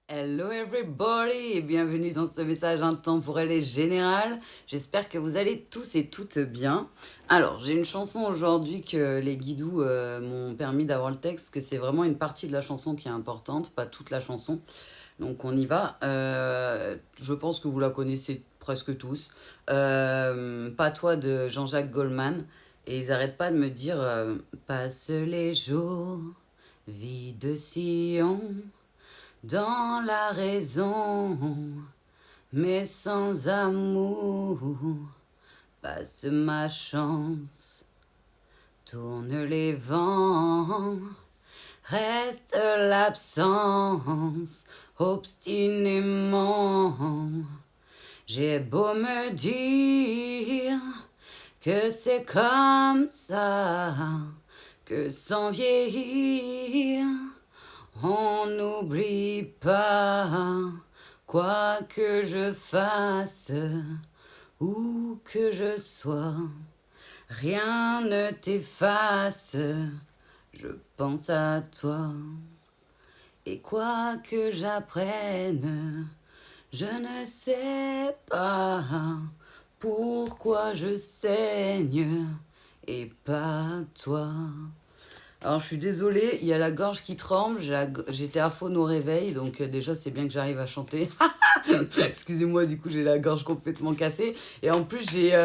Hello everybody et bienvenue dans ce message intemporel et général. J'espère que vous allez tous et toutes bien. Alors, j'ai une chanson aujourd'hui que les guidous m'ont permis d'avoir le texte, que c'est vraiment une partie de la chanson qui est importante, pas toute la chanson. Donc on y va. Je pense que vous la connaissez presque tous. Pas toi de Jean-Jacques Goldman. Et ils arrêtent pas de me dire passe les jours, vie de Sion dans la raison, mais sans amour, passe ma chance, tourne les vents, reste l'absence, obstinément. J'ai beau me dire que c'est comme ça, que sans vieillir, on n'oublie pas, quoi que je fasse, où que je sois, rien ne t'efface, je pense à toi. Et quoi que j'apprenne, je ne sais pas pourquoi je saigne et pas toi. Alors je suis désolée, il y a la gorge qui tremble, j'étais à faune au réveil, donc déjà c'est bien que j'arrive à chanter. Excusez-moi, du coup j'ai la gorge complètement cassée. Et en plus j'ai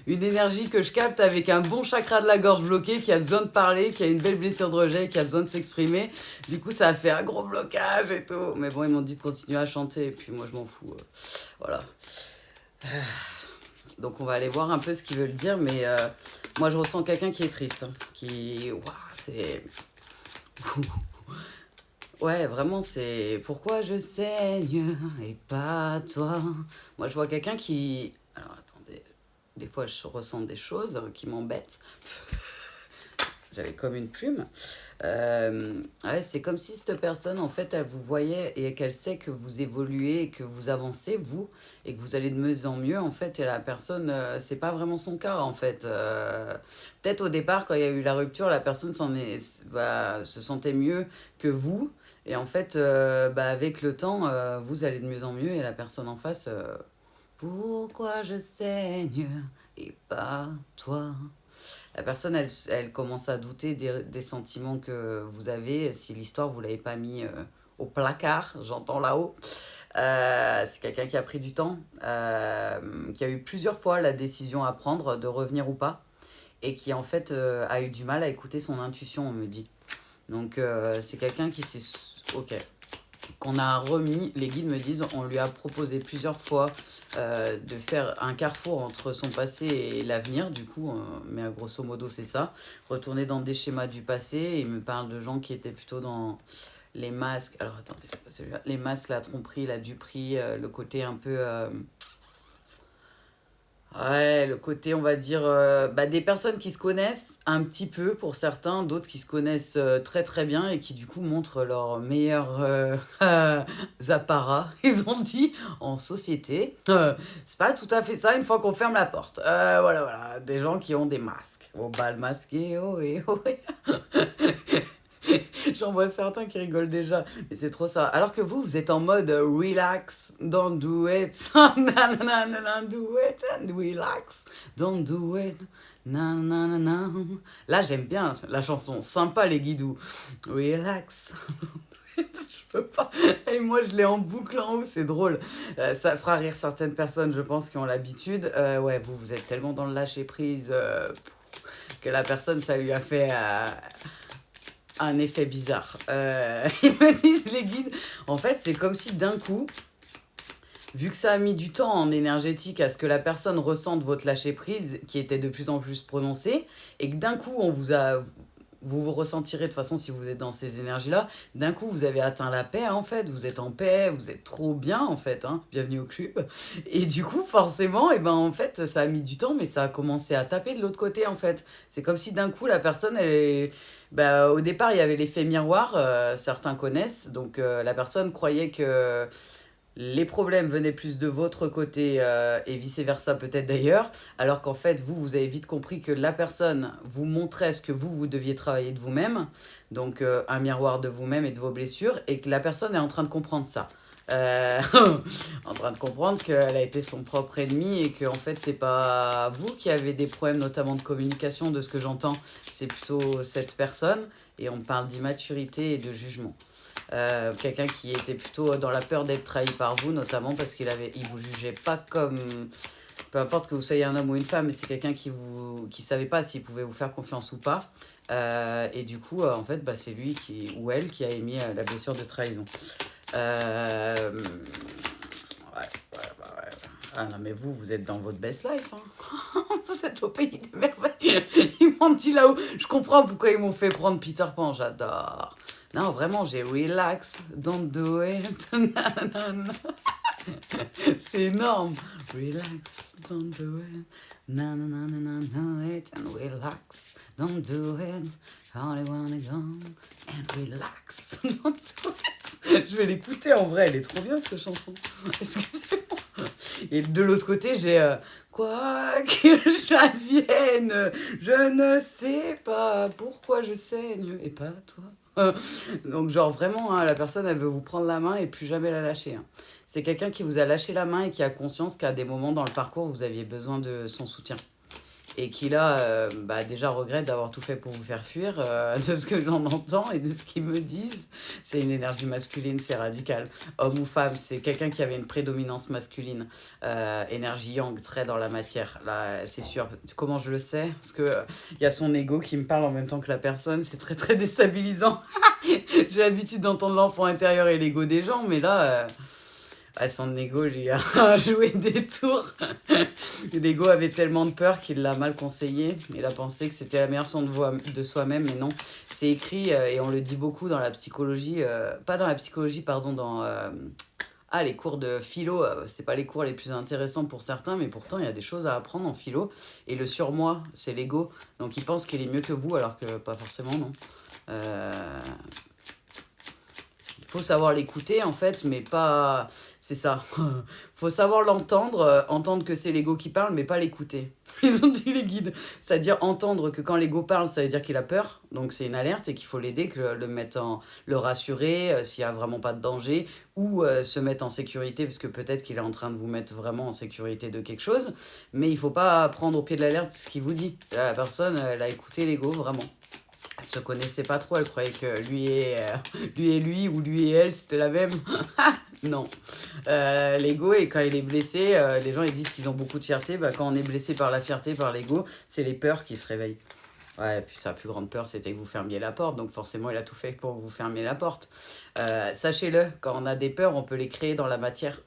une énergie que je capte avec un bon chakra de la gorge bloqué qui a besoin de parler, qui a une belle blessure de rejet, qui a besoin de s'exprimer. Du coup ça a fait un gros blocage et tout. Mais bon, ils m'ont dit de continuer à chanter et puis moi je m'en fous. Voilà. Donc on va aller voir un peu ce qu'ils veulent dire, mais moi je ressens quelqu'un qui est triste, hein, qui... Ouah, c'est... Ouais, vraiment, c'est pourquoi je saigne et pas toi. Moi je vois quelqu'un qui... Alors attendez, des fois je ressens des choses qui m'embêtent. J'avais comme une plume. Ouais, c'est comme si cette personne, en fait, elle vous voyait et qu'elle sait que vous évoluez et que vous avancez, vous, et que vous allez de mieux en mieux, en fait. Et la personne, c'est pas vraiment son cas, en fait. Peut-être au départ, quand il y a eu la rupture, la personne se sentait mieux que vous. Et en fait, avec le temps, vous allez de mieux en mieux et la personne en face, pourquoi je saigne et pas toi? La personne, elle commence à douter des sentiments que vous avez si l'histoire, vous ne l'avez pas mis au placard, j'entends là-haut. C'est quelqu'un qui a pris du temps, qui a eu plusieurs fois la décision à prendre de revenir ou pas, et qui en fait a eu du mal à écouter son intuition, on me dit. Donc c'est quelqu'un qui s'est... Ok, qu'on a remis, les guides me disent, on lui a proposé plusieurs fois de faire un carrefour entre son passé et l'avenir, du coup, mais grosso modo c'est ça, retourner dans des schémas du passé, et il me parle de gens qui étaient plutôt dans les masques, alors attendez, les masques, la tromperie, la duperie, le côté un peu... Ouais, le côté, on va dire, des personnes qui se connaissent un petit peu pour certains, d'autres qui se connaissent très très bien et qui du coup montrent leurs meilleurs apparats, ils ont dit, en société. C'est pas tout à fait ça une fois qu'on ferme la porte. Voilà, voilà, des gens qui ont des masques. Au bal masqué, oh et oh et. J'en vois certains qui rigolent déjà, mais c'est trop ça. Alors que vous êtes en mode relax, don't do it, nanana, do it and relax, don't do it, nanana. Là, j'aime bien la chanson, sympa les guidous. Relax. Je peux pas. Et moi, je l'ai en boucle en haut, c'est drôle. Ça fera rire certaines personnes, je pense, qui ont l'habitude. Ouais, vous êtes tellement dans le lâcher prise que la personne, ça lui a fait un effet bizarre. Ils me disent les guides, en fait, c'est comme si d'un coup, vu que ça a mis du temps en énergétique à ce que la personne ressente votre lâcher prise, qui était de plus en plus prononcé, et que d'un coup, vous ressentirez de toute façon si vous êtes dans ces énergies-là. D'un coup, vous avez atteint la paix, en fait. Vous êtes en paix, vous êtes trop bien, en fait. Hein. Bienvenue au club. Et du coup, forcément, en fait, ça a mis du temps, mais ça a commencé à taper de l'autre côté, en fait. C'est comme si d'un coup, la personne, au départ, il y avait l'effet miroir, certains connaissent. Donc, la personne croyait que les problèmes venaient plus de votre côté et vice-versa peut-être d'ailleurs, alors qu'en fait, vous avez vite compris que la personne vous montrait ce que vous deviez travailler de vous-même, donc un miroir de vous-même et de vos blessures, et que la personne est en train de comprendre ça. Euh, en train de comprendre qu'elle a été son propre ennemi et que en fait c'est pas vous qui avez des problèmes notamment de communication de ce que j'entends, c'est plutôt cette personne et on parle d'immaturité et de jugement. Quelqu'un qui était plutôt dans la peur d'être trahi par vous, notamment parce il vous jugeait pas comme, peu importe que vous soyez un homme ou une femme, mais c'est quelqu'un qui savait pas s'il pouvait vous faire confiance ou pas. Et du coup, en fait, bah, c'est lui ou elle qui a émis la blessure de trahison. Ouais, ouais. Ah non, mais vous êtes dans votre best life. Hein. Vous êtes au pays des merveilles. Ils m'ont dit là-haut. Je comprends pourquoi ils m'ont fait prendre Peter Pan. J'adore. Non, vraiment, j'ai relax, don't do it. C'est énorme. Relax, don't do it. Do it and relax, don't do it. Only wanna go and relax, don't do it. Je vais l'écouter en vrai, elle est trop bien cette chanson. Excusez-moi. Et de l'autre côté, j'ai quoi que j'advienne, je ne sais pas pourquoi je saigne et pas toi. Donc genre vraiment, hein, la personne, elle veut vous prendre la main et plus jamais la lâcher. Hein. C'est quelqu'un qui vous a lâché la main et qui a conscience qu'à des moments dans le parcours, vous aviez besoin de son soutien. Et qui là, bah, déjà regrette d'avoir tout fait pour vous faire fuir, de ce que j'en entends et de ce qu'ils me disent. C'est une énergie masculine, c'est radical. Homme ou femme, c'est quelqu'un qui avait une prédominance masculine. Énergie yang, très dans la matière. Là, c'est sûr. Comment je le sais? Parce que y a son ego qui me parle en même temps que la personne. C'est très très déstabilisant. J'ai l'habitude d'entendre l'enfant intérieur et l'ego des gens, mais là... à son ego, j'ai joué des tours. L'ego avait tellement de peur qu'il l'a mal conseillé. Il a pensé que c'était la meilleure son de soi-même, mais non. C'est écrit, et on le dit beaucoup dans la psychologie, pas dans la psychologie, pardon, dans les cours de philo. C'est pas les cours les plus intéressants pour certains, mais pourtant il y a des choses à apprendre en philo. Et le surmoi, c'est l'ego. Donc il pense qu'il est mieux que vous, alors que pas forcément, non. Faut savoir l'écouter en fait, mais pas... C'est ça. Faut savoir l'entendre, entendre que c'est l'ego qui parle, mais pas l'écouter. Ils ont dit les guides. C'est-à-dire entendre que quand l'ego parle, ça veut dire qu'il a peur, donc c'est une alerte et qu'il faut l'aider, le rassurer s'il n'y a vraiment pas de danger, ou se mettre en sécurité, parce que peut-être qu'il est en train de vous mettre vraiment en sécurité de quelque chose, mais il faut pas prendre au pied de l'alerte ce qu'il vous dit. Là, la personne, elle a écouté l'ego, vraiment. Elle se connaissait pas trop, elle croyait que lui ou lui et elle, c'était la même. Non. L'ego, et quand il est blessé, les gens ils disent qu'ils ont beaucoup de fierté. Bah, quand on est blessé par la fierté, par l'ego, c'est les peurs qui se réveillent. Ouais, et puis sa plus grande peur, c'était que vous fermiez la porte. Donc forcément, il a tout fait pour que vous fermiez la porte. Sachez-le, quand on a des peurs, on peut les créer dans la matière.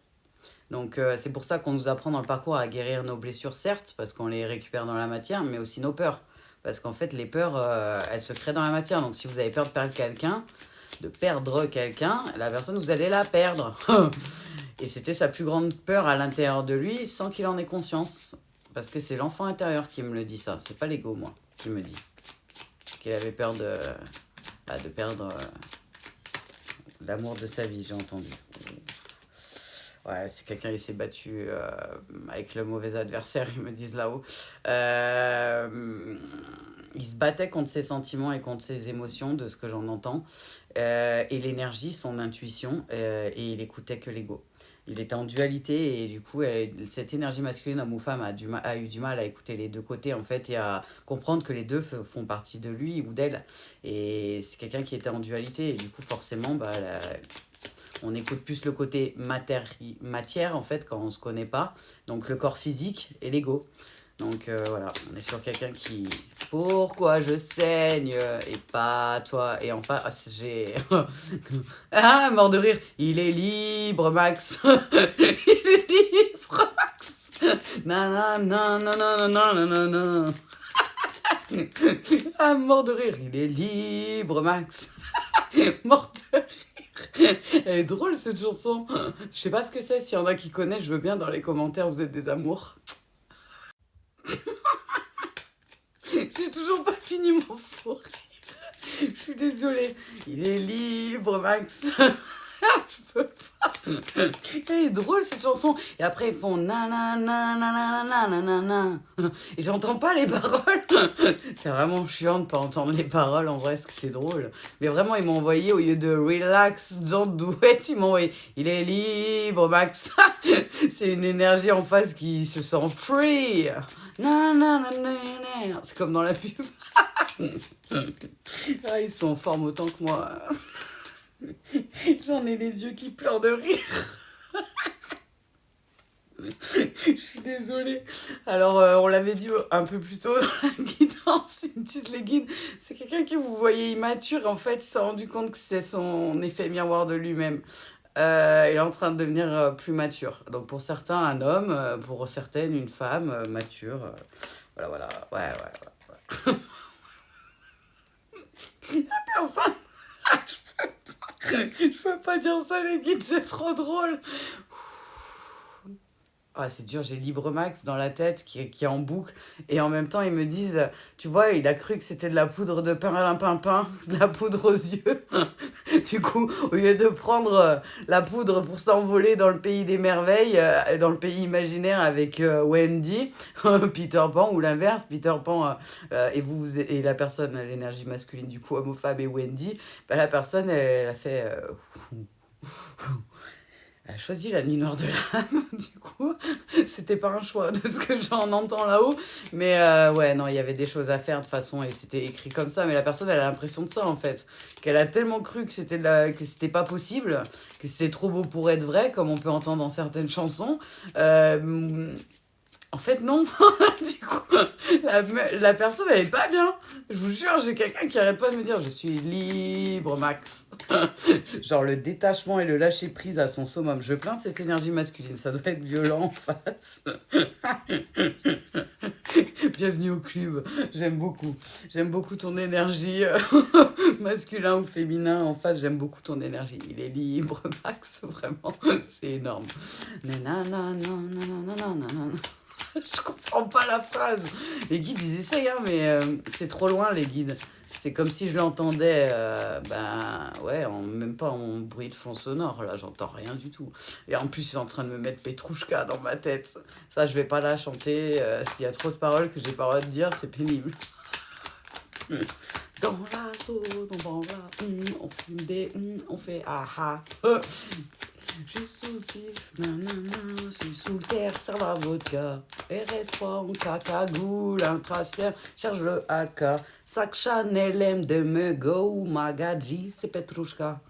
Donc c'est pour ça qu'on nous apprend dans le parcours à guérir nos blessures, certes, parce qu'on les récupère dans la matière, mais aussi nos peurs. Parce qu'en fait, les peurs, elles se créent dans la matière. Donc si vous avez peur de perdre quelqu'un, la personne, vous allez la perdre. Et c'était sa plus grande peur à l'intérieur de lui, sans qu'il en ait conscience. Parce que c'est l'enfant intérieur qui me le dit ça. C'est pas l'ego, moi, qui me dit. Qu'il avait peur de perdre l'amour de sa vie, j'ai entendu. Ouais, c'est quelqu'un qui s'est battu avec le mauvais adversaire, ils me disent là-haut. Il se battait contre ses sentiments et contre ses émotions, de ce que j'en entends. Et l'énergie, son intuition, et il écoutait que l'ego. Il était en dualité et du coup, cette énergie masculine, homme ou femme, a eu du mal à écouter les deux côtés en fait et à comprendre que les deux font partie de lui ou d'elle. Et c'est quelqu'un qui était en dualité et du coup, forcément, bah, on écoute plus le côté matière en fait quand on se connaît pas. Donc le corps physique et l'ego. Donc voilà, on est sur quelqu'un qui... Pourquoi je saigne et pas toi? Et enfin, j'ai... ah, mort de rire. Il est libre, Max. Il est libre, Max. Nanana. Ah, mort de rire. Il est libre, Max. Mort de rire. Elle est drôle cette chanson. Je sais pas ce que c'est. S'il y en a qui connaissent, je veux bien dans les commentaires. Vous êtes des amours. J'ai toujours pas fini mon fou rire. Je suis désolée. Il est libre, Max. Je peux pas. Elle est drôle cette chanson. Et après ils font nanana nanana nanana. Et j'entends pas les paroles. C'est vraiment chiant de pas entendre les paroles en vrai, parce que c'est drôle. Mais vraiment, ils m'ont envoyé au lieu de relax, don't do it, ils m'ont envoyé il est libre, Max. C'est une énergie en face qui se sent free. Nanana. C'est comme dans la pub. Ah, ils sont en forme autant que moi. J'en ai les yeux qui pleurent de rire. Je suis désolée. Alors, on l'avait dit un peu plus tôt dans la guidance, une petite legging. C'est quelqu'un que vous voyez immature. En fait, il s'est rendu compte que c'est son effet miroir de lui-même. Il est en train de devenir plus mature. Donc, pour certains, un homme. Pour certaines, une femme mature. Voilà, voilà. Ouais, ouais, ouais. Personne. Je peux pas dire ça, les guides, c'est trop drôle. Ah, c'est dur, j'ai Libre Max dans la tête qui est en boucle. Et en même temps, ils me disent, tu vois, il a cru que c'était de la poudre de perlimpinpin, de la poudre aux yeux. Du coup, au lieu de prendre la poudre pour s'envoler dans le pays des merveilles, dans le pays imaginaire avec Wendy, Peter Pan, ou l'inverse, Peter Pan et la personne, l'énergie masculine, du coup, homophobe et Wendy, bah, la personne, elle a fait... elle a choisi la nuit noire de l'âme, du coup. C'était pas un choix de ce que j'en entends là-haut. Mais ouais, non, il y avait des choses à faire de toute façon et c'était écrit comme ça. Mais la personne, elle a l'impression de ça en fait. Qu'elle a tellement cru que que c'était pas possible, que c'était trop beau pour être vrai, comme on peut entendre dans certaines chansons. En fait, non. Du coup, la personne, elle est pas bien. Je vous jure, j'ai quelqu'un qui arrête pas de me dire je suis libre, Max. Genre le détachement et le lâcher prise à son summum. Je plains cette énergie masculine, ça doit être violent en face. Bienvenue au club, j'aime beaucoup. J'aime beaucoup ton énergie, masculin ou féminin. En face, j'aime beaucoup ton énergie. Il est libre, Max, vraiment, c'est énorme. Nanana, nanana, nanana. Je comprends pas la phrase. Les guides, ils essayent, hein, mais c'est trop loin, les guides. C'est comme si je l'entendais, ben ouais, même pas en bruit de fond sonore, là, j'entends rien du tout. Et en plus, ils sont en train de me mettre Petrouchka dans ma tête. Ça, je vais pas la chanter, parce qu'il y a trop de paroles que j'ai pas le droit de dire, c'est pénible. Dans la zone, on va, on fume des, on fait aha. Je suis sous le pif, nanana, je suis sous le terre, serre la vodka. RS3 en cacagoule, un traceur, charge le AK. Sac Chanel M de Mego, Magadji, c'est Petrouchka.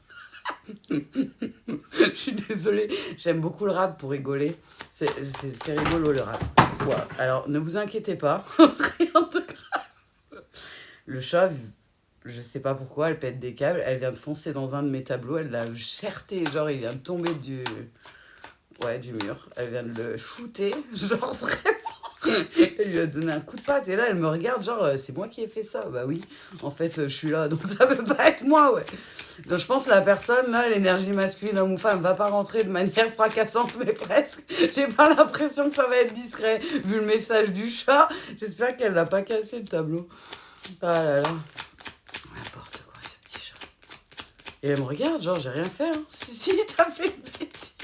Je suis désolée, j'aime beaucoup le rap pour rigoler. C'est rigolo le rap. Ouais. Alors ne vous inquiétez pas, rien de grave. Le chat, je sais pas pourquoi, elle pète des câbles. Elle vient de foncer dans un de mes tableaux. Elle l'a cherté, genre il vient de tomber du mur. Elle vient de le shooter, genre vraiment. Elle lui a donné un coup de patte et là elle me regarde, genre c'est moi qui ai fait ça. Bah oui, en fait je suis là, donc ça peut pas être moi, ouais. Donc je pense que la personne, là, l'énergie masculine, homme ou femme, va pas rentrer de manière fracassante, mais presque. J'ai pas l'impression que ça va être discret, vu le message du chat. J'espère qu'elle l'a pas cassé le tableau. Ah là là. N'importe quoi, ce petit chat. Et elle me regarde, genre, j'ai rien fait. Hein. Si, t'as fait une bêtise.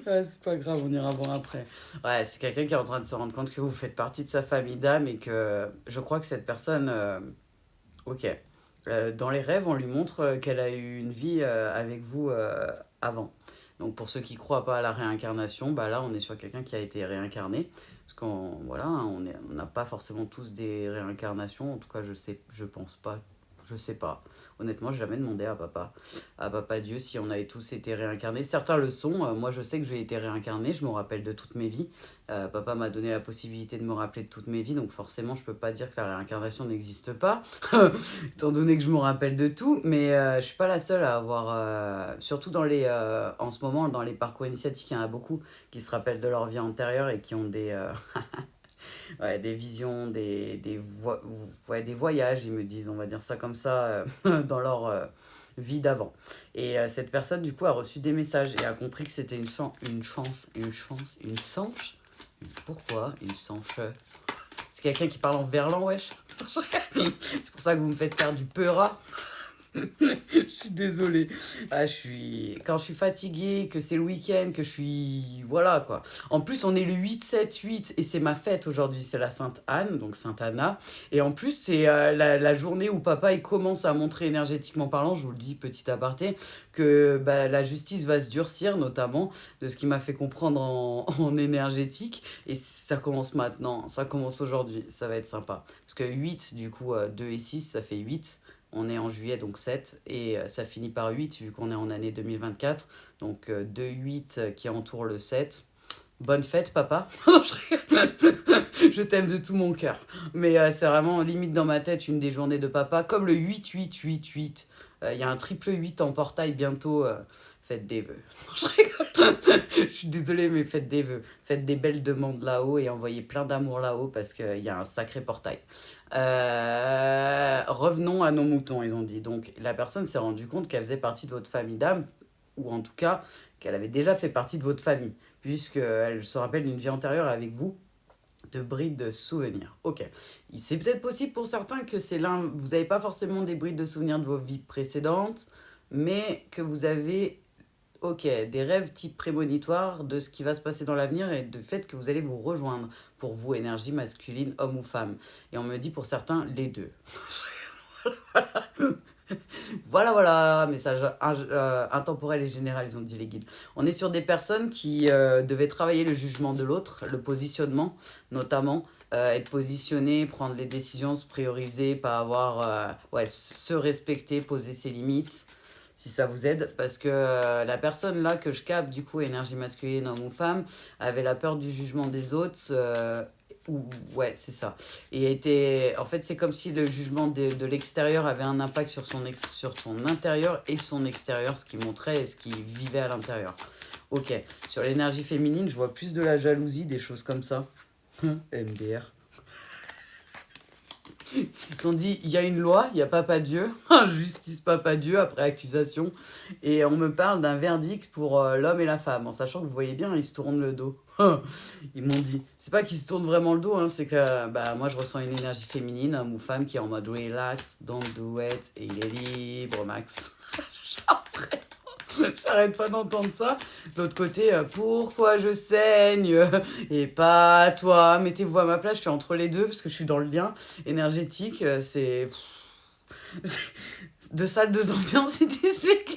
Ouais, c'est pas grave, on ira voir après. Ouais, c'est quelqu'un qui est en train de se rendre compte que vous faites partie de sa famille d'âme et que je crois que cette personne. Ok. Dans les rêves, on lui montre qu'elle a eu une vie avec vous avant. Donc pour ceux qui croient pas à la réincarnation, bah là on est sur quelqu'un qui a été réincarné. Parce qu'on voilà, on n'a pas forcément tous des réincarnations. En tout cas, je pense pas. Je sais pas. Honnêtement, j'ai jamais demandé à papa Dieu, si on avait tous été réincarnés. Certains le sont. Moi, je sais que j'ai été réincarné. Je me rappelle de toutes mes vies. Papa m'a donné la possibilité de me rappeler de toutes mes vies. Donc forcément, je peux pas dire que la réincarnation n'existe pas. Étant donné que je me rappelle de tout. Mais je suis pas la seule à avoir... surtout en ce moment, dans les parcours initiatiques, il y en a beaucoup qui se rappellent de leur vie antérieure et qui ont ouais, des visions, ouais, des voyages, ils me disent, on va dire ça comme ça, dans leur vie d'avant. Et cette personne, du coup, a reçu des messages et a compris que c'était une sanche. Pourquoi une sanche? C'est quelqu'un qui parle en verlan, wesh. C'est pour ça que vous me faites faire du peura. Je suis désolée. Ah, Quand je suis fatiguée, que c'est le week-end, que je suis... Voilà, quoi. En plus, on est le 8-7-8 et c'est ma fête aujourd'hui. C'est la Sainte-Anne, donc Sainte-Anna. Et en plus, c'est la journée où papa il commence à montrer énergétiquement parlant, je vous le dis, petit aparté, que bah, la justice va se durcir, notamment, de ce qui m'a fait comprendre en énergétique. Et ça commence maintenant, ça commence aujourd'hui. Ça va être sympa. Parce que 8 du coup, 2 et 6 ça fait 8. On est en juillet, donc 7 et ça finit par 8 vu qu'on est en année 2024. Donc 2-8 qui entoure le 7. Bonne fête, papa. Je t'aime de tout mon cœur. Mais c'est vraiment limite dans ma tête une des journées de papa. Comme le 8-8-8-8. Il y a un triple 8 en portail bientôt. Faites des vœux. Je rigole. Je suis désolée, mais faites des vœux. Faites des belles demandes là-haut et envoyez plein d'amour là-haut parce qu'il y a un sacré portail. Revenons à nos moutons, ils ont dit. Donc la personne s'est rendue compte qu'elle faisait partie de votre famille d'âme, ou en tout cas qu'elle avait déjà fait partie de votre famille, puisqu'elle se rappelle d'une vie antérieure avec vous, de brides de souvenirs. Ok. C'est peut-être possible pour certains que c'est l'un, vous n'avez pas forcément des brides de souvenirs de vos vies précédentes, mais que vous avez, ok, des rêves type prémonitoire de ce qui va se passer dans l'avenir et du fait que vous allez vous rejoindre pour vous, énergie masculine, homme ou femme. Et on me dit pour certains, les deux. Voilà, voilà, message intemporel et général, ils ont dit les guides. On est sur des personnes qui devaient travailler le jugement de l'autre, le positionnement notamment, être positionné, prendre les décisions, se prioriser, pas avoir, ouais, se respecter, poser ses limites, si ça vous aide, parce que la personne là que je capte, du coup, énergie masculine, homme ou femme, avait la peur du jugement des autres, ouais, c'est ça. Et était, en fait, c'est comme si le jugement de l'extérieur avait un impact sur sur son intérieur et son extérieur, ce qui montrait et ce qui vivait à l'intérieur. Ok, sur l'énergie féminine, je vois plus de la jalousie, des choses comme ça. MDR. Ils ont dit, il y a une loi, il y a Papa Dieu, justice Papa Dieu après accusation. Et on me parle d'un verdict pour l'homme et la femme, en sachant que vous voyez bien, ils se tournent le dos. Ils m'ont dit, c'est pas qu'ils se tournent vraiment le dos, hein, c'est que bah, moi je ressens une énergie féminine, homme ou femme, qui est en mode relax, don't do it, et il est libre, Max. J'arrête pas d'entendre ça. De l'autre côté, pourquoi je saigne et pas toi. Mettez-vous à ma place, je suis entre les deux parce que je suis dans le lien énergétique. De salles, deux ambiances, ils disent les gars.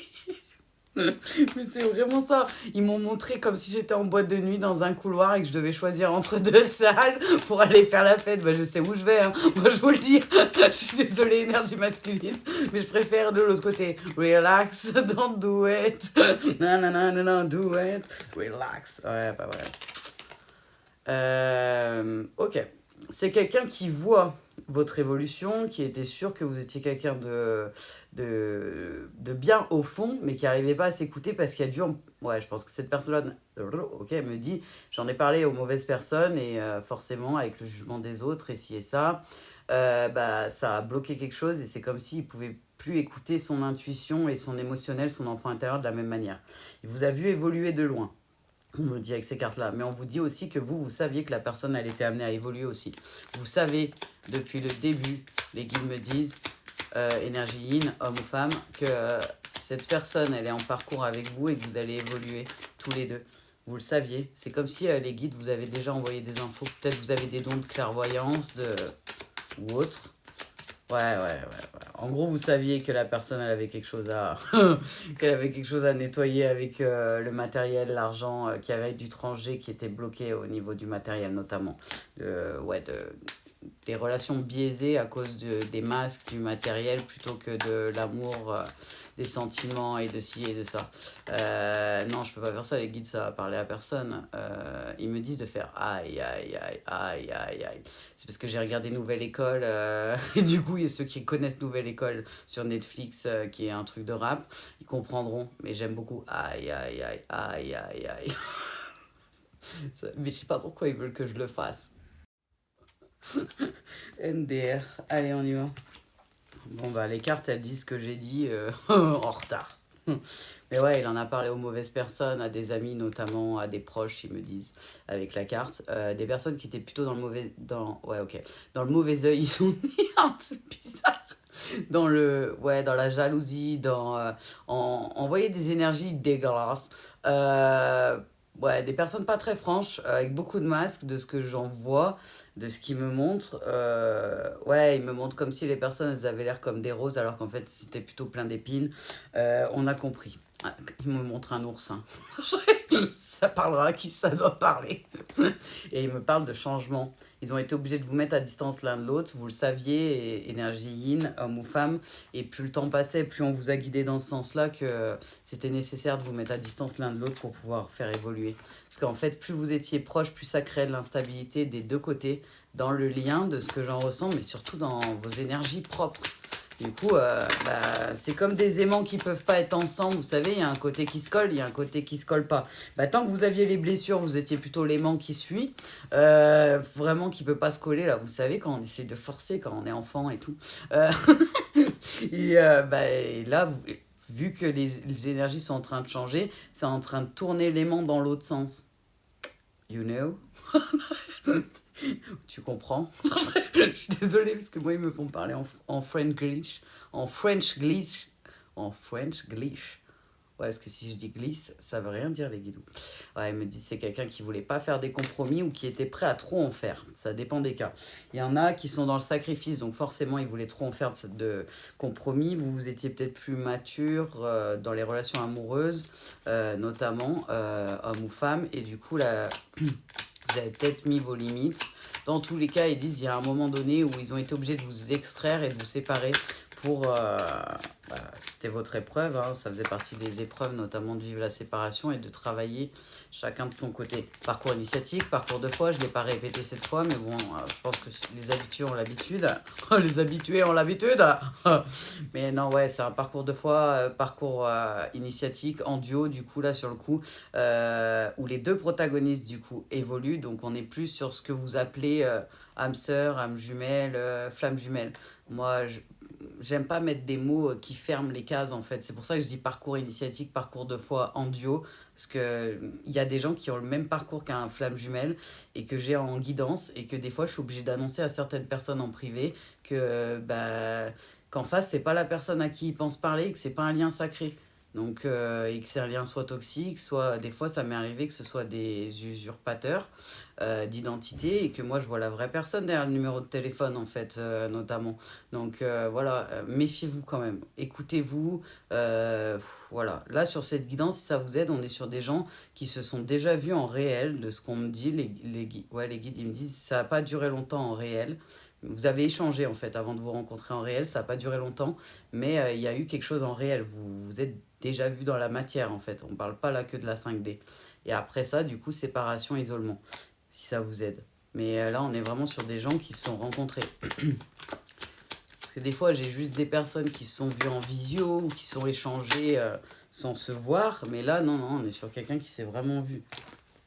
Mais c'est vraiment ça. Ils m'ont montré comme si j'étais en boîte de nuit dans un couloir et que je devais choisir entre deux salles pour aller faire la fête. Bah, je sais où je vais, hein. Moi, je vous le dis. Je suis désolée, énergie masculine. Mais je préfère de l'autre côté. Relax, don't do it. Non, non, non, non, non, do it. Relax. Ouais, bah ouais. Ok. C'est quelqu'un qui voit votre évolution, qui était sûr que vous étiez quelqu'un de bien au fond, mais qui n'arrivait pas à s'écouter parce qu'il y a dû... Ouais, je pense que cette personne, ok, elle me dit, j'en ai parlé aux mauvaises personnes et forcément, avec le jugement des autres et ci et ça, bah, ça a bloqué quelque chose et c'est comme s'il ne pouvait plus écouter son intuition et son émotionnel, son enfant intérieur de la même manière. Il vous a vu évoluer de loin. On me dit avec ces cartes-là. Mais on vous dit aussi que vous saviez que la personne, elle était amenée à évoluer aussi. Vous savez, depuis le début, les guides me disent, énergie yin, homme ou femme, que cette personne, elle est en parcours avec vous et que vous allez évoluer tous les deux. Vous le saviez. C'est comme si les guides vous avaient déjà envoyé des infos. Peut-être vous avez des dons de clairvoyance ou autre. Ouais. En gros, vous saviez que la personne, elle avait quelque chose à, qu'elle avait quelque chose à nettoyer avec le matériel, l'argent, qu'il y avait du tranger qui était bloqué au niveau du matériel, notamment. Des relations biaisées à cause des masques, du matériel, plutôt que de l'amour, des sentiments et de ci et de ça. Non, je peux pas faire ça, les guides, ça va parler à personne. Ils me disent de faire aïe, aïe, aïe, aïe, aïe, aïe. C'est parce que j'ai regardé Nouvelle École, et du coup, il y a ceux qui connaissent Nouvelle École sur Netflix, qui est un truc de rap, ils comprendront, mais j'aime beaucoup aïe, aïe, aïe, aïe, aïe, aïe. Mais je sais pas pourquoi ils veulent que je le fasse. NDR, allez, on y va. Bon, bah, les cartes, elles disent ce que j'ai dit en retard. Mais ouais, il en a parlé aux mauvaises personnes, à des amis notamment, à des proches, ils me disent, avec la carte. Des personnes qui étaient plutôt dans le mauvais... Ouais, ok. Dans le mauvais œil, ils sont dit, c'est bizarre. dans la jalousie, envoyer des énergies dégueulasses. Euh, ouais, des personnes pas très franches, avec beaucoup de masques, de ce que j'en vois, de ce qu'ils me montrent. Ouais, ils me montrent comme si les personnes, elles avaient l'air comme des roses, alors qu'en fait, c'était plutôt plein d'épines. On a compris. Ah, il me montre un oursin. Ça parlera à qui ça doit parler. Et il me parle de changement. Ils ont été obligés de vous mettre à distance l'un de l'autre. Vous le saviez, énergie yin, homme ou femme. Et plus le temps passait, plus on vous a guidé dans ce sens-là que c'était nécessaire de vous mettre à distance l'un de l'autre pour pouvoir faire évoluer. Parce qu'en fait, plus vous étiez proches, plus ça créait de l'instabilité des deux côtés, dans le lien de ce que j'en ressens, mais surtout dans vos énergies propres. Du coup, c'est comme des aimants qui peuvent pas être ensemble. Vous savez, il y a un côté qui se colle, il y a un côté qui se colle pas. Tant que vous aviez les blessures, vous étiez plutôt l'aimant qui suit. Vraiment qui peut pas se coller, là. Vous savez, quand on essaie de forcer, quand on est enfant et tout. Euh, et là, vu que les énergies sont en train de changer, c'est en train de tourner l'aimant dans l'autre sens. You know? Tu comprends? Je suis désolée parce que moi ils me font parler en French glitch. En French glitch. En French glitch. Ouais, parce que si je dis glisse, ça veut rien dire les guidous. Ouais, ils me disent c'est quelqu'un qui voulait pas faire des compromis ou qui était prêt à trop en faire. Ça dépend des cas. Il y en a qui sont dans le sacrifice, donc forcément ils voulaient trop en faire de compromis. Vous étiez peut-être plus mature dans les relations amoureuses, notamment homme ou femme, et du coup là, vous avez peut-être mis vos limites. Dans tous les cas, ils disent qu'il y a un moment donné où ils ont été obligés de vous extraire et de vous séparer pour... c'était votre épreuve, hein, ça faisait partie des épreuves, notamment de vivre la séparation et de travailler chacun de son côté. Parcours initiatique, parcours de foi, je ne l'ai pas répété cette fois, mais bon, je pense que les habitués ont l'habitude. Les habitués ont l'habitude. Mais non, ouais, c'est un parcours de foi, parcours initiatique, en duo, du coup, là, sur le coup, où les deux protagonistes, du coup, évoluent. Donc, on est plus sur ce que vous appelez âme sœur, âme jumelle, flamme jumelle. Moi, j'aime pas mettre des mots qui ferment les cases en fait. C'est pour ça que je dis parcours initiatique, parcours de foi en duo. Parce que il y a des gens qui ont le même parcours qu'un flamme jumelle et que j'ai en guidance et que des fois je suis obligée d'annoncer à certaines personnes en privé que qu'en face c'est pas la personne à qui ils pensent parler et que c'est pas un lien sacré. Donc, et que c'est un lien soit toxique, soit des fois ça m'est arrivé que ce soit des usurpateurs d'identité et que moi je vois la vraie personne derrière le numéro de téléphone en fait, notamment. Donc voilà, méfiez-vous quand même, écoutez-vous. Voilà, là sur cette guidance, si ça vous aide, on est sur des gens qui se sont déjà vus en réel, de ce qu'on me dit. Les guides ils me disent ça n'a pas duré longtemps en réel. Vous avez échangé en fait avant de vous rencontrer en réel, ça n'a pas duré longtemps, mais il y a eu quelque chose en réel. Vous êtes déjà vu dans la matière en fait. On ne parle pas là que de la 5D. Et après ça, du coup, séparation, isolement, si ça vous aide. Mais là, on est vraiment sur des gens qui se sont rencontrés. Parce que des fois, j'ai juste des personnes qui se sont vues en visio ou qui sont échangées sans se voir. Mais là, non, non, on est sur quelqu'un qui s'est vraiment vu.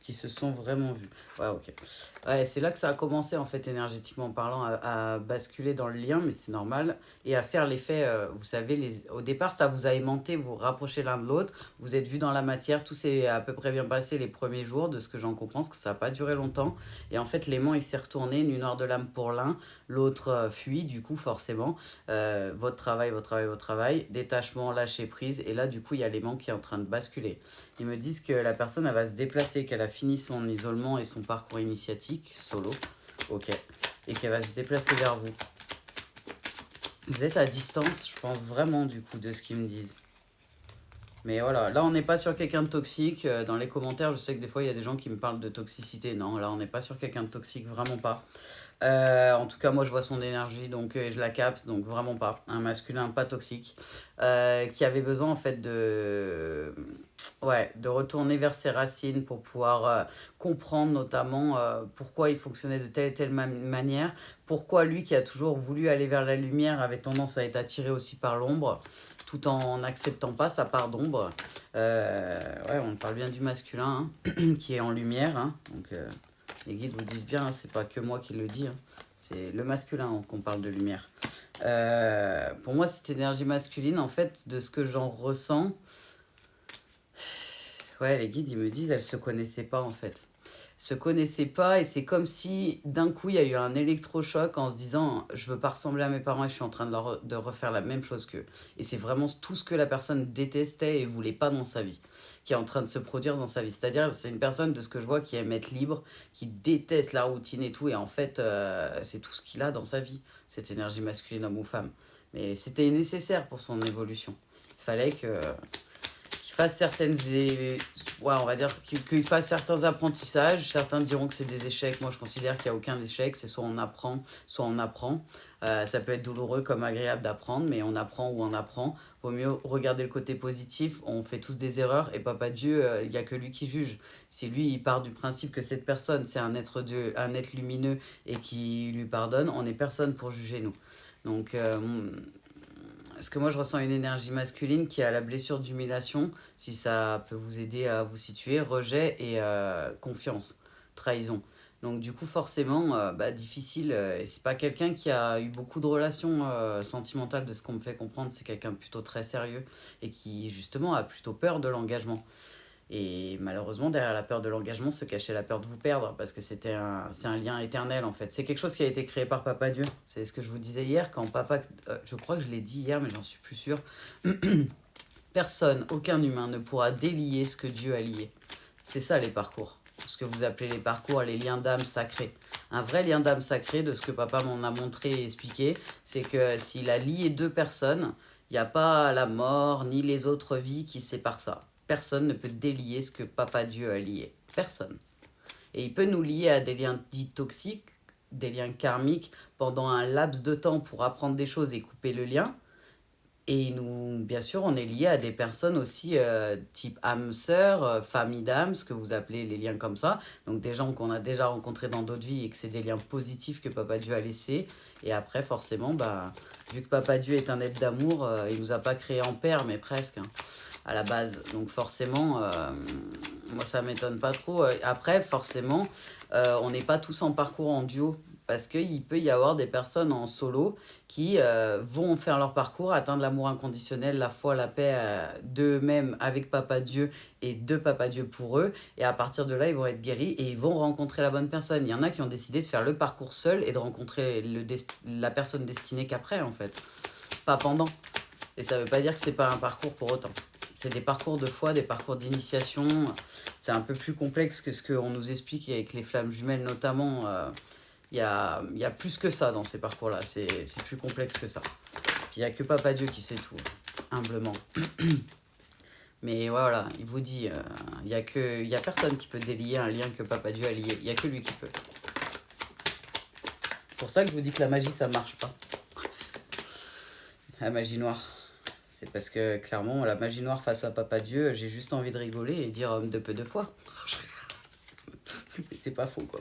Qui se sont vraiment vus. Ouais, ok. Ouais, c'est là que ça a commencé, en fait, énergétiquement parlant, à basculer dans le lien, mais c'est normal. Et à faire l'effet, vous savez, au départ, ça vous a aimanté, vous vous rapprochez l'un de l'autre, vous êtes vus dans la matière, tout s'est à peu près bien passé les premiers jours, de ce que j'en comprends, parce que ça n'a pas duré longtemps. Et en fait, l'aimant, il s'est retourné, une heure de l'âme pour l'un, l'autre fuit, du coup, forcément. Votre travail, votre travail, votre travail, détachement, lâcher prise. Et là, du coup, il y a l'aimant qui est en train de basculer. Ils me disent que la personne, elle va se déplacer, qu'elle a fini son isolement et son parcours initiatique, solo, ok, et qu'elle va se déplacer vers vous. Vous êtes à distance, je pense vraiment, du coup, de ce qu'ils me disent. Mais voilà, là, on n'est pas sur quelqu'un de toxique. Dans les commentaires, je sais que des fois, il y a des gens qui me parlent de toxicité. Non, là, on n'est pas sur quelqu'un de toxique, vraiment pas. En tout cas, moi, je vois son énergie, donc je la capte, donc vraiment pas. Un masculin pas toxique, qui avait besoin, en fait, de retourner vers ses racines pour pouvoir comprendre, notamment, pourquoi il fonctionnait de telle et telle manière, pourquoi lui, qui a toujours voulu aller vers la lumière, avait tendance à être attiré aussi par l'ombre, tout en n'acceptant pas sa part d'ombre. Ouais, on parle bien du masculin, hein, qui est en lumière, hein, donc... les guides vous disent bien, hein, c'est pas que moi qui le dis, hein, c'est le masculin hein, qu'on parle de lumière. Pour moi, cette énergie masculine, en fait, de ce que j'en ressens, ouais, les guides, ils me disent, elles se connaissaient pas, en fait. se connaissaient pas et c'est comme si d'un coup il y a eu un électrochoc en se disant je veux pas ressembler à mes parents et je suis en train de refaire la même chose qu'eux. Et c'est vraiment tout ce que la personne détestait et voulait pas dans sa vie qui est en train de se produire dans sa vie. C'est-à-dire c'est une personne de ce que je vois qui aime être libre, qui déteste la routine et tout et en fait c'est tout ce qu'il a dans sa vie, cette énergie masculine homme ou femme. Mais c'était nécessaire pour son évolution. Il fallait que fasse ouais, on va dire qu'il fasse certains apprentissages. Certains diront que c'est des échecs. Moi, je considère qu'il n'y a aucun échec. C'est soit on apprend, soit on apprend. Ça peut être douloureux comme agréable d'apprendre, mais on apprend ou on apprend. Vaut mieux regarder le côté positif. On fait tous des erreurs et Papa Dieu, il n'y a que lui qui juge. Si lui, il part du principe que cette personne, c'est un être Dieu, un être lumineux et qui lui pardonne, on n'est personne pour juger nous. Donc, parce que moi, je ressens une énergie masculine qui a la blessure d'humiliation, si ça peut vous aider à vous situer, rejet et confiance, trahison. Donc du coup, forcément, difficile. Et c'est pas quelqu'un qui a eu beaucoup de relations sentimentales de ce qu'on me fait comprendre. C'est quelqu'un de plutôt très sérieux et qui, justement, a plutôt peur de l'engagement. Et malheureusement, derrière la peur de l'engagement se cachait la peur de vous perdre, parce que c'est un lien éternel en fait. C'est quelque chose qui a été créé par Papa Dieu. C'est ce que je vous disais hier, quand Papa... je crois que je l'ai dit hier, mais j'en suis plus sûre. Personne, aucun humain ne pourra délier ce que Dieu a lié. C'est ça les parcours. Ce que vous appelez les parcours, les liens d'âme sacrés. Un vrai lien d'âme sacré, de ce que papa m'en a montré et expliqué, c'est que s'il a lié deux personnes, il n'y a pas la mort ni les autres vies qui séparent ça. Personne ne peut délier ce que Papa Dieu a lié. Personne. Et il peut nous lier à des liens dits toxiques, des liens karmiques, pendant un laps de temps pour apprendre des choses et couper le lien. Et nous, bien sûr, on est lié à des personnes aussi type âme sœur, famille d'âme, ce que vous appelez les liens comme ça. Donc des gens qu'on a déjà rencontrés dans d'autres vies et que c'est des liens positifs que Papa Dieu a laissés. Et après, forcément, vu que Papa Dieu est un être d'amour, il nous a pas créés en père, mais presque, hein, à la base. Donc forcément, moi ça m'étonne pas trop. Après, forcément, on n'est pas tous en parcours en duo. Parce qu'il peut y avoir des personnes en solo qui vont faire leur parcours, atteindre l'amour inconditionnel, la foi, la paix d'eux-mêmes avec Papa Dieu et de Papa Dieu pour eux. Et à partir de là, ils vont être guéris et ils vont rencontrer la bonne personne. Il y en a qui ont décidé de faire le parcours seul et de rencontrer la personne destinée qu'après, en fait. Pas pendant. Et ça veut pas dire que c'est pas un parcours pour autant. C'est des parcours de foi, des parcours d'initiation. C'est un peu plus complexe que ce qu'on nous explique avec les flammes jumelles notamment. Il y a plus que ça dans ces parcours-là. C'est plus complexe que ça. Puis il n'y a que Papa Dieu qui sait tout, humblement. Mais voilà, il vous dit, il y a personne qui peut délier un lien que Papa Dieu a lié. Il n'y a que lui qui peut. C'est pour ça que je vous dis que la magie, ça marche pas. La magie noire. C'est parce que, clairement, la magie noire face à Papa Dieu, j'ai juste envie de rigoler et dire de peu de foi. Mais c'est pas faux, quoi.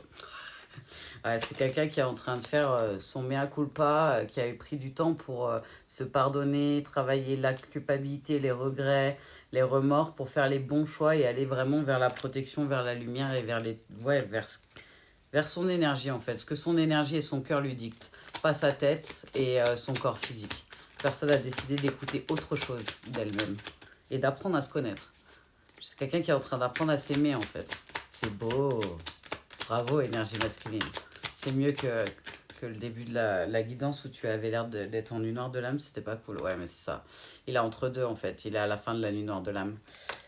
Ouais, c'est quelqu'un qui est en train de faire son mea culpa, qui a eu pris du temps pour se pardonner, travailler la culpabilité, les regrets, les remords pour faire les bons choix et aller vraiment vers la protection, vers la lumière et vers son énergie en fait. Ce que son énergie et son cœur lui dictent, pas sa tête et son corps physique. Personne n'a décidé d'écouter autre chose d'elle-même et d'apprendre à se connaître. C'est quelqu'un qui est en train d'apprendre à s'aimer en fait. C'est beau. Bravo, énergie masculine. C'est mieux que le début de la guidance où tu avais l'air d'être en nuit noire de l'âme. C'était pas cool. Ouais, mais c'est ça. Il est entre deux, en fait. Il est à la fin de la nuit noire de l'âme.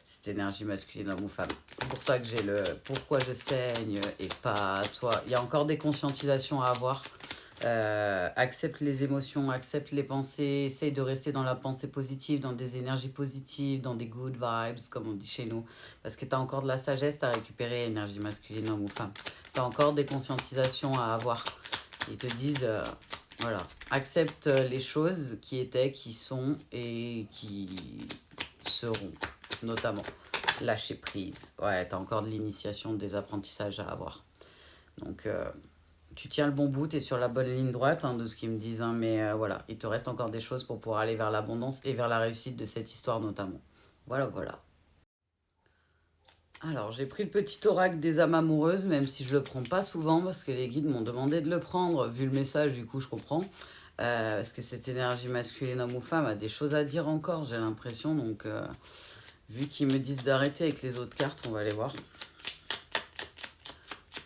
Cette énergie masculine, homme ou femme. C'est pour ça que j'ai le pourquoi je saigne et pas toi. Il y a encore des conscientisations à avoir. Accepte les émotions, accepte les pensées, essaye de rester dans la pensée positive, dans des énergies positives, dans des good vibes, comme on dit chez nous. Parce que tu as encore de la sagesse à récupérer, énergie masculine, homme ou femme. Tu as encore des conscientisations à avoir. Ils te disent, voilà, accepte les choses qui étaient, qui sont et qui seront, notamment. Lâcher prise. Ouais, tu as encore de l'initiation, des apprentissages à avoir. Donc... tu tiens le bon bout, tu es sur la bonne ligne droite de ce qu'ils me disent, mais voilà, il te reste encore des choses pour pouvoir aller vers l'abondance et vers la réussite de cette histoire notamment. Voilà, voilà. Alors, j'ai pris le petit oracle des âmes amoureuses, même si je le prends pas souvent, parce que les guides m'ont demandé de le prendre, vu le message, du coup je comprends. Parce que cette énergie masculine, homme ou femme, a des choses à dire encore, j'ai l'impression, donc vu qu'ils me disent d'arrêter avec les autres cartes, on va aller voir.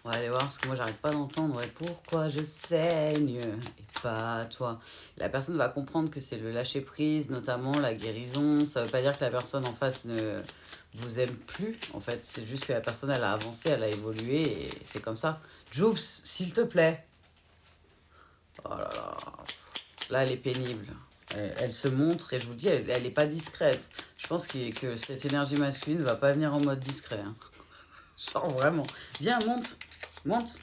On va aller voir, parce que moi j'arrête pas d'entendre ouais, pourquoi je saigne et pas toi. La personne va comprendre que c'est le lâcher prise, notamment la guérison. Ça veut pas dire que la personne en face ne vous aime plus. En fait, c'est juste que la personne elle a avancé, elle a évolué et c'est comme ça. Joops, s'il te plaît. Oh là là. Là, elle est pénible. Elle se montre et je vous dis, elle est pas discrète. Je pense que cette énergie masculine va pas venir en mode discret. Hein. Genre vraiment. Viens, monte. Monte.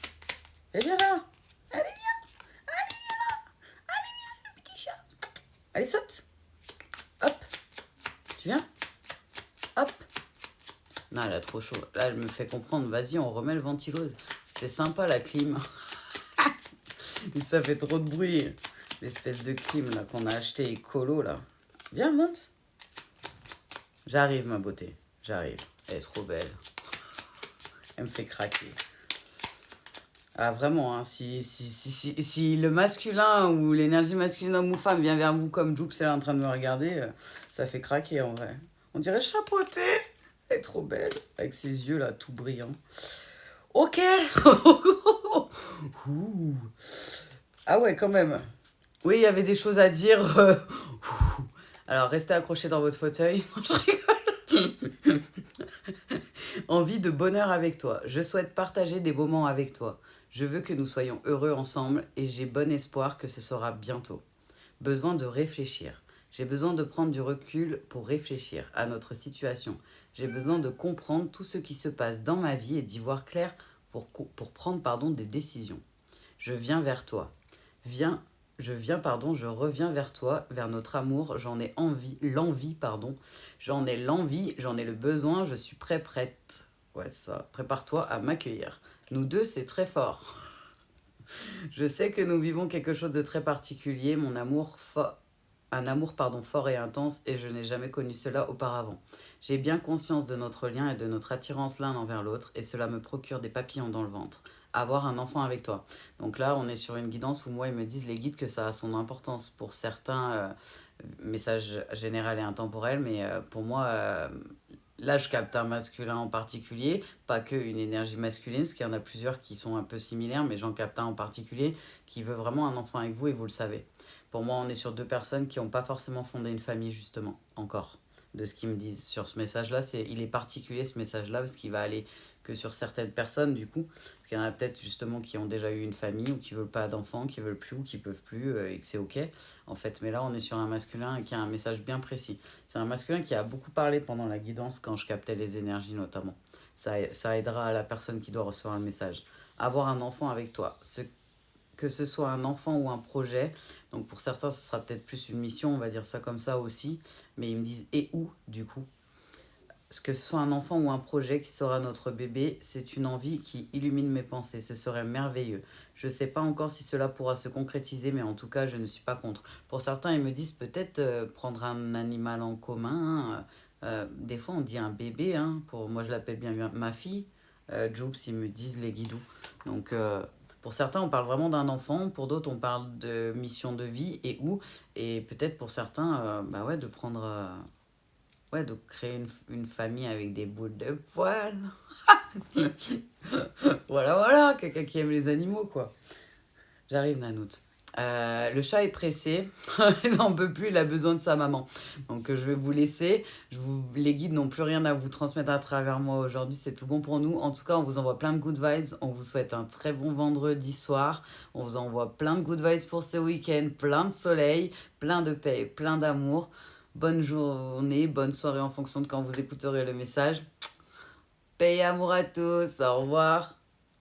Et viens là. Allez, viens. Allez, viens là. Allez, viens, le petit chat. Allez, saute. Hop. Tu viens. Hop. Non, elle a trop chaud. Là, elle me fait comprendre. Vas-y, on remet le ventilo. C'était sympa, la clim. Ça fait trop de bruit. L'espèce de clim là qu'on a acheté écolo là. Viens, monte. J'arrive, ma beauté. J'arrive. Elle est trop belle. Elle me fait craquer. Ah, vraiment, hein, si le masculin ou l'énergie masculine homme ou femme vient vers vous comme Joops, elle est en train de me regarder, ça fait craquer en vrai. On dirait chapeauté. Elle est trop belle. Avec ses yeux là, tout brillants. Ok. Ah ouais, quand même. Oui, il y avait des choses à dire. Alors, restez accrochés dans votre fauteuil. Je rigole. Envie de bonheur avec toi. Je souhaite partager des moments avec toi. Je veux que nous soyons heureux ensemble et j'ai bon espoir que ce sera bientôt. Besoin de réfléchir. J'ai besoin de prendre du recul pour réfléchir à notre situation. J'ai besoin de comprendre tout ce qui se passe dans ma vie et d'y voir clair pour prendre des décisions. Je viens vers toi. Je reviens vers toi, vers notre amour, j'en ai l'envie, j'en ai le besoin, je suis prête. Ouais, ça, prépare-toi à m'accueillir. Nous deux, c'est très fort. Je sais que nous vivons quelque chose de très particulier, un amour fort et intense, et je n'ai jamais connu cela auparavant. J'ai bien conscience de notre lien et de notre attirance l'un envers l'autre, et cela me procure des papillons dans le ventre. Avoir un enfant avec toi. Donc là, on est sur une guidance où moi, ils me disent les guides que ça a son importance pour certains messages général et intemporel, mais pour moi, là, je capte un masculin en particulier, pas que une énergie masculine, parce qu'il y en a plusieurs qui sont un peu similaires, mais j'en capte un en particulier qui veut vraiment un enfant avec vous et vous le savez. Pour moi, on est sur deux personnes qui n'ont pas forcément fondé une famille, justement, encore. De ce qu'ils me disent sur ce message-là, il est particulier ce message-là, parce qu'il va aller que sur certaines personnes, du coup. Parce qu'il y en a peut-être justement qui ont déjà eu une famille, ou qui ne veulent pas d'enfants, qui veulent plus, ou qui peuvent plus, et que c'est ok, en fait. Mais là, on est sur un masculin qui a un message bien précis. C'est un masculin qui a beaucoup parlé pendant la guidance, quand je captais les énergies notamment. Ça aidera à la personne qui doit recevoir le message. Avoir un enfant avec toi, que ce soit un enfant ou un projet. Donc pour certains, ce sera peut-être plus une mission, on va dire ça comme ça aussi. Mais ils me disent et où du coup. Que ce soit un enfant ou un projet qui sera notre bébé, c'est une envie qui illumine mes pensées. Ce serait merveilleux. Je ne sais pas encore si cela pourra se concrétiser, mais en tout cas, je ne suis pas contre. Pour certains, ils me disent peut-être prendre un animal en commun. Des fois, on dit un bébé. Hein, moi, je l'appelle bien ma fille. Joops, ils me disent les guidoux. Donc, pour certains, on parle vraiment d'un enfant. Pour d'autres, on parle de mission de vie et où. Et peut-être pour certains, de prendre... de créer une famille avec des bouts de poils. Voilà, quelqu'un qui aime les animaux, quoi. J'arrive, Nanoute. Le chat est pressé, il n'en peut plus, il a besoin de sa maman. Donc je vais vous laisser. Les guides n'ont plus rien à vous transmettre à travers moi aujourd'hui, c'est tout bon pour nous. En tout cas, on vous envoie plein de good vibes. On vous souhaite un très bon vendredi soir. On vous envoie plein de good vibes pour ce week-end, plein de soleil, plein de paix, plein d'amour. Bonne journée, bonne soirée en fonction de quand vous écouterez le message. Paix et amour à tous, au revoir.